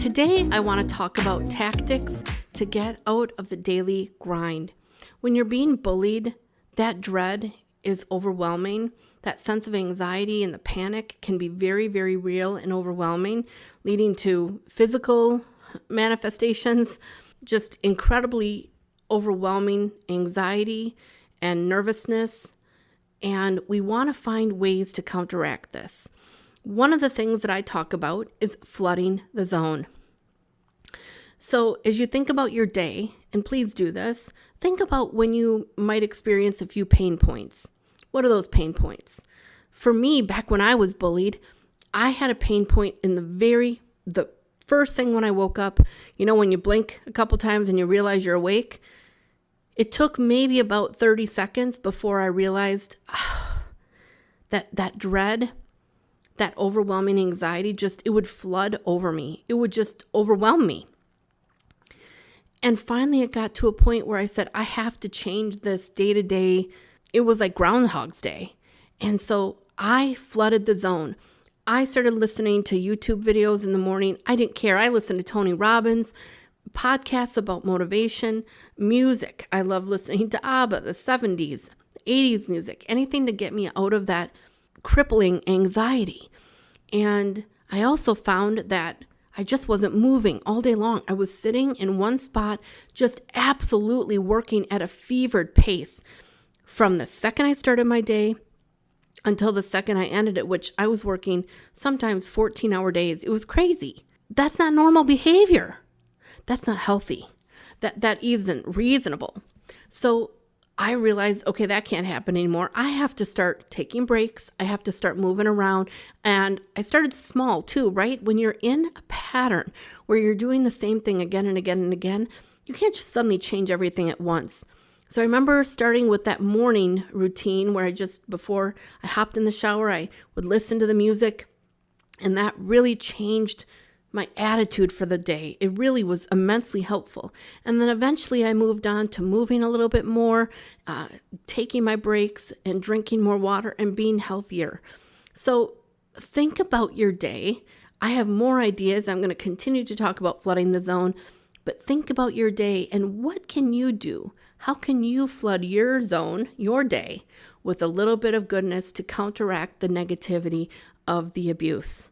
Today, I want to talk about tactics to get out of the daily grind. When you're being bullied, that dread is overwhelming. That sense of anxiety and the panic can be very, very real and overwhelming, leading to physical manifestations, just incredibly overwhelming anxiety and nervousness. And we want to find ways to counteract this. One of the things that I talk about is flooding the zone. So as you think about your day, and please do this, think about when you might experience a few pain points. What are those pain points? For me, back when I was bullied, I had a pain point in the first thing when I woke up. You know, when you blink a couple times and you realize you're awake, it took maybe about 30 seconds before I realized that dread, that overwhelming anxiety, it would flood over me. It would just overwhelm me. And finally, it got to a point where I said, I have to change this day to day. It was like Groundhog's Day. And so I flooded the zone. I started listening to YouTube videos in the morning. I didn't care. I listened to Tony Robbins, podcasts about motivation, music. I love listening to ABBA, the 70s, 80s music, anything to get me out of that crippling anxiety. And I also found that I just wasn't moving all day long. I was sitting in one spot, just absolutely working at a fevered pace from the second I started my day until the second I ended it, which I was working sometimes 14-hour days. It was crazy. That's not normal behavior. That's not healthy. That isn't reasonable. So I realized, okay, that can't happen anymore. I have to start taking breaks. I have to start moving around. And I started small too, right? When you're in a pattern where you're doing the same thing again and again and again, you can't just suddenly change everything at once. So I remember starting with that morning routine where before I hopped in the shower, I would listen to the music, and that really changed my attitude for the day. It really was immensely helpful. And then eventually I moved on to moving a little bit more, taking my breaks and drinking more water and being healthier. So think about your day. I have more ideas. I'm going to continue to talk about flooding the zone, but think about your day and what can you do? How can you flood your zone, your day, with a little bit of goodness to counteract the negativity of the abuse?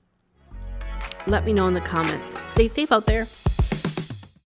Let me know in the comments. Stay safe out there.